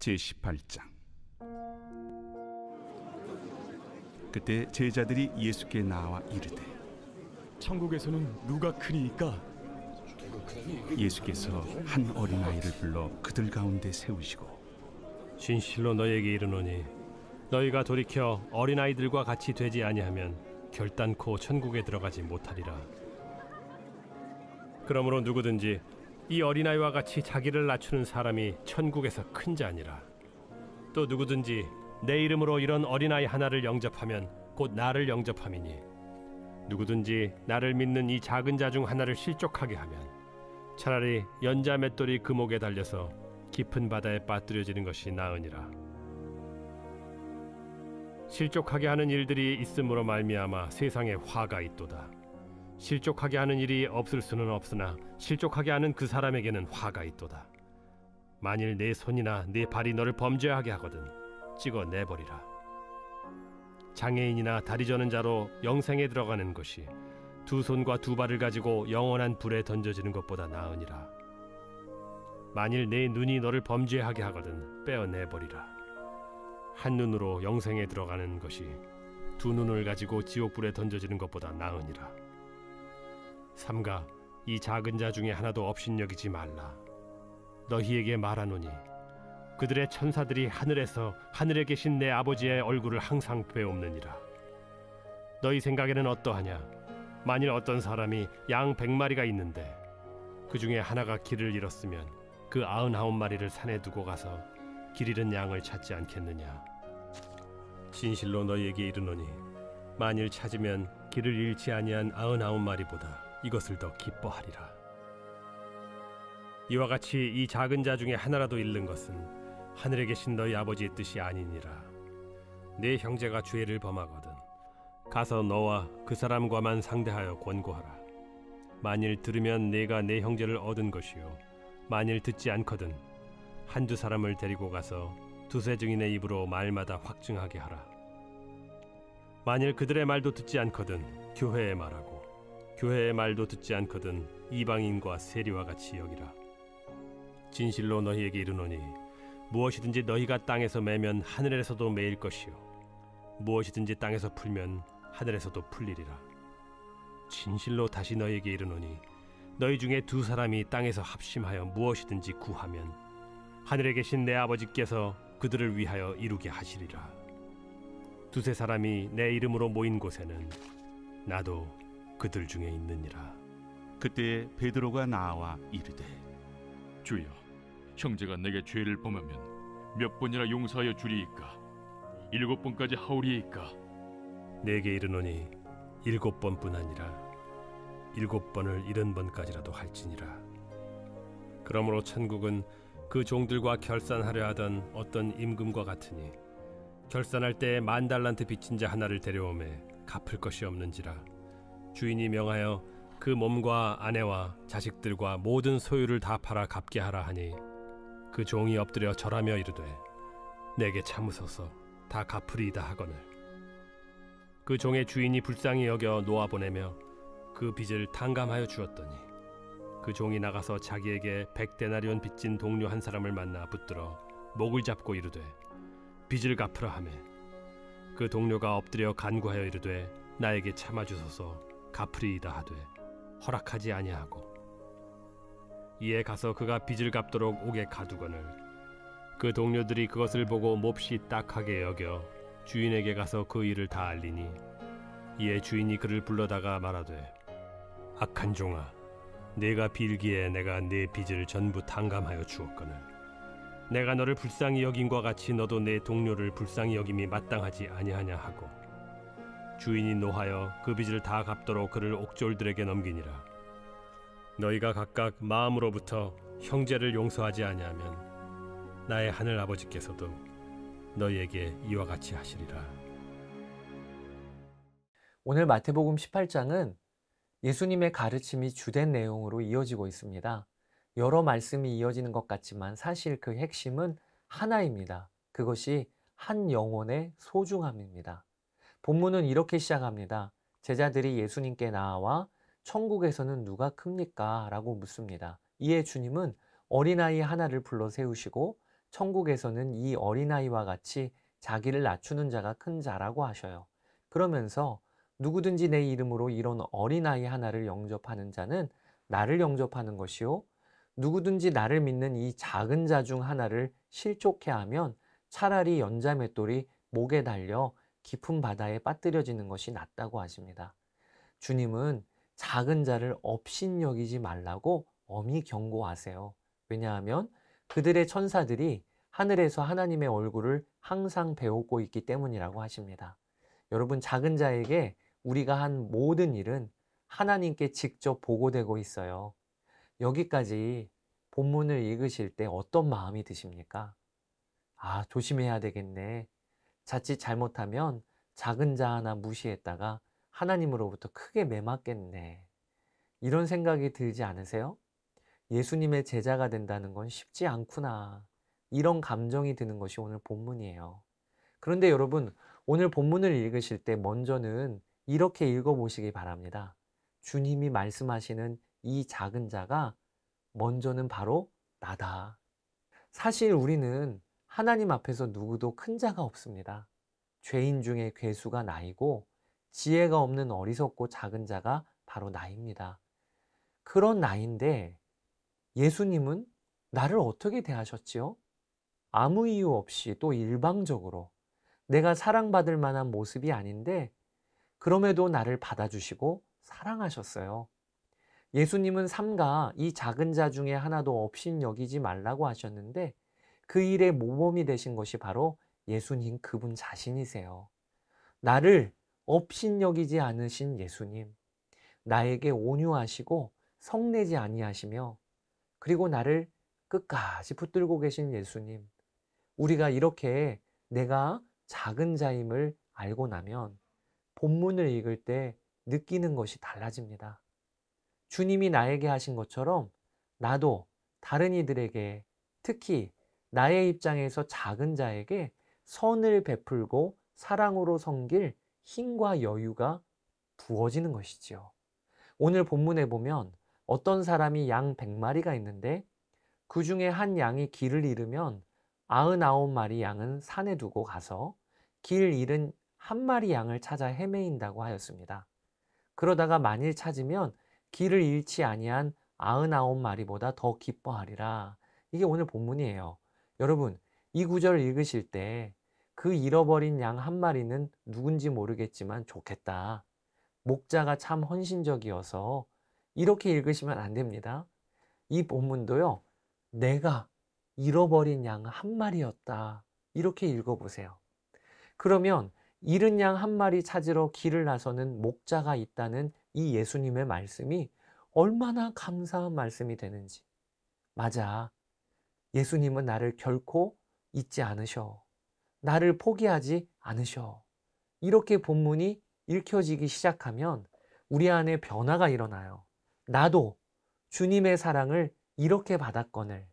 제18장. 그때 제자들이 예수께 나와 이르되 천국에서는 누가 크니이까? 예수께서 한 어린아이를 불러 그들 가운데 세우시고 진실로 너희에게 이르노니 너희가 돌이켜 어린아이들과 같이 되지 아니하면 결단코 천국에 들어가지 못하리라. 그러므로 누구든지 이 어린아이와 같이 자기를 낮추는 사람이 천국에서 큰 자니라. 또 누구든지 내 이름으로 이런 어린아이 하나를 영접하면 곧 나를 영접함이니 누구든지 나를 믿는 이 작은 자 중 하나를 실족하게 하면 차라리 연자 맷돌이 그 목에 달려서 깊은 바다에 빠뜨려지는 것이 나으니라. 실족하게 하는 일들이 있음으로 말미암아 세상에 화가 있도다. 실족하게 하는 일이 없을 수는 없으나 실족하게 하는 그 사람에게는 화가 있도다. 만일 내 손이나 내 발이 너를 범죄하게 하거든 찍어 내버리라. 장애인이나 다리 저는 자로 영생에 들어가는 것이 두 손과 두 발을 가지고 영원한 불에 던져지는 것보다 나으니라. 만일 내 눈이 너를 범죄하게 하거든 빼어내버리라. 한 눈으로 영생에 들어가는 것이 두 눈을 가지고 지옥불에 던져지는 것보다 나으니라. 삼가 이 작은 자 중에 하나도 업신여기지 말라. 너희에게 말하노니 그들의 천사들이 하늘에서 하늘에 계신 내 아버지의 얼굴을 항상 배옵느니라. 너희 생각에는 어떠하냐? 만일 어떤 사람이 양 100마리가 있는데 그 중에 하나가 길을 잃었으면 그 99마리를 산에 두고 가서 길 잃은 양을 찾지 않겠느냐? 진실로 너희에게 이르노니 만일 찾으면 길을 잃지 아니한 99마리보다 이것을 더 기뻐하리라. 이와 같이 이 작은 자 중에 하나라도 잃는 것은 하늘에 계신 너희 아버지의 뜻이 아니니라. 네 형제가 죄를 범하거든 가서 너와 그 사람과만 상대하여 권고하라. 만일 들으면 네가 네 형제를 얻은 것이요 만일 듣지 않거든 한두 사람을 데리고 가서 두세 증인의 입으로 말마다 확증하게 하라. 만일 그들의 말도 듣지 않거든 교회에 말하고 교회의 말도 듣지 않거든 이방인과 세리와 같이 여기라. 진실로 너희에게 이르노니 무엇이든지 너희가 땅에서 매면 하늘에서도 매일 것이요 무엇이든지 땅에서 풀면 하늘에서도 풀리리라. 진실로 다시 너희에게 이르노니 너희 중에 두 사람이 땅에서 합심하여 무엇이든지 구하면 하늘에 계신 내 아버지께서 그들을 위하여 이루게 하시리라. 두세 사람이 내 이름으로 모인 곳에는 나도 그들 중에 있느니라. 그때 베드로가 나와 이르되 주여, 형제가 내게 죄를 범하면 몇 번이나 용서하여 주리이까? 7번까지 하오리이까? 내게 이르노니 7번뿐 아니라 7번을 70번까지라도 할지니라. 그러므로 천국은 그 종들과 결산하려 하던 어떤 임금과 같으니 결산할 때 10,000달란트 빚진 자 하나를 데려오매 갚을 것이 없는지라. 주인이 명하여 그 몸과 아내와 자식들과 모든 소유를 다 팔아 갚게 하라 하니 그 종이 엎드려 절하며 이르되 내게 참으소서 다 갚으리이다 하거늘 그 종의 주인이 불쌍히 여겨 놓아보내며 그 빚을 탕감하여 주었더니 그 종이 나가서 자기에게 100데나리온 빚진 동료 한 사람을 만나 붙들어 목을 잡고 이르되 빚을 갚으라 하매 그 동료가 엎드려 간구하여 이르되 나에게 참아주소서 갚으리이다 하되 허락하지 아니하고 이에 가서 그가 빚을 갚도록 옥에 가두거늘 그 동료들이 그것을 보고 몹시 딱하게 여겨 주인에게 가서 그 일을 다 알리니 이에 주인이 그를 불러다가 말하되 악한 종아, 내가 빌기에 내가 네 빚을 전부 탕감하여 주었거늘 내가 너를 불쌍히 여김과 같이 너도 내 동료를 불쌍히 여김이 마땅하지 아니하냐 하고 주인이 노하여 그 빚을 다 갚도록 그를 옥졸들에게 넘기니라. 너희가 각각 마음으로부터 형제를 용서하지 아니하면 나의 하늘 아버지께서도 너희에게 이와 같이 하시리라. 오늘 마태복음 18장은 예수님의 가르침이 주된 내용으로 이어지고 있습니다. 여러 말씀이 이어지는 것 같지만 사실 그 핵심은 하나입니다. 그것이 한 영혼의 소중함입니다. 본문은 이렇게 시작합니다. 제자들이 예수님께 나와 천국에서는 누가 큽니까? 라고 묻습니다. 이에 주님은 어린아이 하나를 불러 세우시고 천국에서는 이 어린아이와 같이 자기를 낮추는 자가 큰 자라고 하셔요. 그러면서 누구든지 내 이름으로 이런 어린아이 하나를 영접하는 자는 나를 영접하는 것이요, 누구든지 나를 믿는 이 작은 자 중 하나를 실족해 하면 차라리 연자맷돌이 목에 달려 깊은 바다에 빠뜨려지는 것이 낫다고 하십니다. 주님은 작은 자를 업신여기지 말라고 엄히 경고하세요. 왜냐하면 그들의 천사들이 하늘에서 하나님의 얼굴을 항상 배우고 있기 때문이라고 하십니다. 여러분, 작은 자에게 우리가 한 모든 일은 하나님께 직접 보고되고 있어요. 여기까지 본문을 읽으실 때 어떤 마음이 드십니까? 아, 조심해야 되겠네. 자칫 잘못하면 작은 자 하나 무시했다가 하나님으로부터 크게 매맞겠네. 이런 생각이 들지 않으세요? 예수님의 제자가 된다는 건 쉽지 않구나. 이런 감정이 드는 것이 오늘 본문이에요. 그런데 여러분, 오늘 본문을 읽으실 때 먼저는 이렇게 읽어보시기 바랍니다. 주님이 말씀하시는 이 작은 자가 먼저는 바로 나다. 사실 우리는 하나님 앞에서 누구도 큰 자가 없습니다. 죄인 중에 괴수가 나이고 지혜가 없는 어리석고 작은 자가 바로 나입니다. 그런 나인데 예수님은 나를 어떻게 대하셨지요? 아무 이유 없이 또 일방적으로 내가 사랑받을 만한 모습이 아닌데 그럼에도 나를 받아주시고 사랑하셨어요. 예수님은 삼가 이 작은 자 중에 하나도 업신여기지 말라고 하셨는데 그 일의 모범이 되신 것이 바로 예수님 그분 자신이세요. 나를 업신여기지 않으신 예수님, 나에게 온유하시고 성내지 아니하시며 그리고 나를 끝까지 붙들고 계신 예수님, 우리가 이렇게 내가 작은 자임을 알고 나면 본문을 읽을 때 느끼는 것이 달라집니다. 주님이 나에게 하신 것처럼 나도 다른 이들에게, 특히 나의 입장에서 작은 자에게 선을 베풀고 사랑으로 섬길 힘과 여유가 부어지는 것이지요. 오늘 본문에 보면 어떤 사람이 양 100마리가 있는데 그 중에 한 양이 길을 잃으면 99마리 양은 산에 두고 가서 길 잃은 한 마리 양을 찾아 헤매인다고 하였습니다. 그러다가 만일 찾으면 길을 잃지 아니한 99마리보다 더 기뻐하리라. 이게 오늘 본문이에요. 여러분, 이 구절을 읽으실 때 그 잃어버린 양 한 마리는 누군지 모르겠지만 좋겠다. 목자가 참 헌신적이어서 이렇게 읽으시면 안 됩니다. 이 본문도요, 내가 잃어버린 양 한 마리였다. 이렇게 읽어보세요. 그러면 잃은 양 한 마리 찾으러 길을 나서는 목자가 있다는 이 예수님의 말씀이 얼마나 감사한 말씀이 되는지. 맞아. 예수님은 나를 결코 잊지 않으셔. 나를 포기하지 않으셔. 이렇게 본문이 읽혀지기 시작하면 우리 안에 변화가 일어나요. 나도 주님의 사랑을 이렇게 받았거늘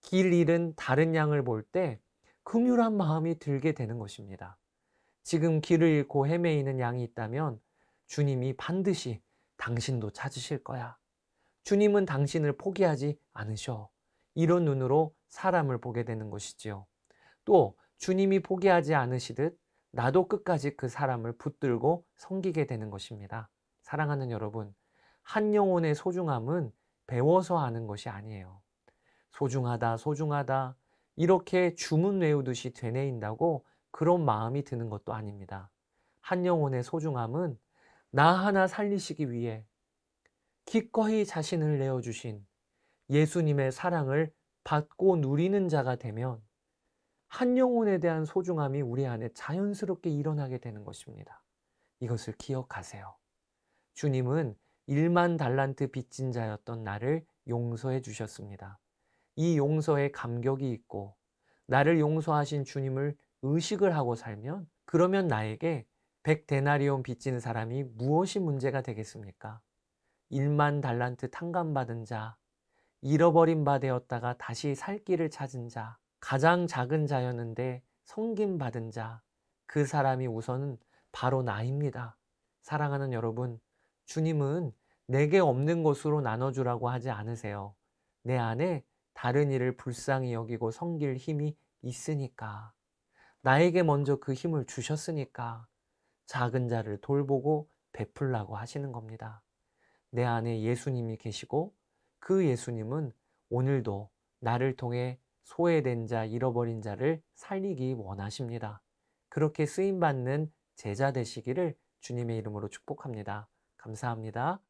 길 잃은 다른 양을 볼 때 긍휼한 마음이 들게 되는 것입니다. 지금 길을 잃고 헤매이는 양이 있다면 주님이 반드시 당신도 찾으실 거야. 주님은 당신을 포기하지 않으셔. 이런 눈으로 사람을 보게 되는 것이지요. 또 주님이 포기하지 않으시듯 나도 끝까지 그 사람을 붙들고 섬기게 되는 것입니다. 사랑하는 여러분, 한 영혼의 소중함은 배워서 아는 것이 아니에요. 소중하다, 소중하다 이렇게 주문 외우듯이 되뇌인다고 그런 마음이 드는 것도 아닙니다. 한 영혼의 소중함은 나 하나 살리시기 위해 기꺼이 자신을 내어주신 예수님의 사랑을 받고 누리는 자가 되면 한 영혼에 대한 소중함이 우리 안에 자연스럽게 일어나게 되는 것입니다. 이것을 기억하세요. 주님은 1만 달란트 빚진 자였던 나를 용서해 주셨습니다. 이 용서에 감격이 있고 나를 용서하신 주님을 의식을 하고 살면 그러면 나에게 100데나리온 빚진 사람이 무엇이 문제가 되겠습니까? 1만 달란트 탕감받은 자, 잃어버린 바 되었다가 다시 살 길을 찾은 자, 가장 작은 자였는데 섬김받은 자, 그 사람이 우선은 바로 나입니다. 사랑하는 여러분, 주님은 내게 없는 것으로 나눠주라고 하지 않으세요. 내 안에 다른 이를 불쌍히 여기고 섬길 힘이 있으니까, 나에게 먼저 그 힘을 주셨으니까 작은 자를 돌보고 베풀라고 하시는 겁니다. 내 안에 예수님이 계시고 그 예수님은 오늘도 나를 통해 소외된 자, 잃어버린 자를 살리기 원하십니다. 그렇게 쓰임받는 제자 되시기를 주님의 이름으로 축복합니다. 감사합니다.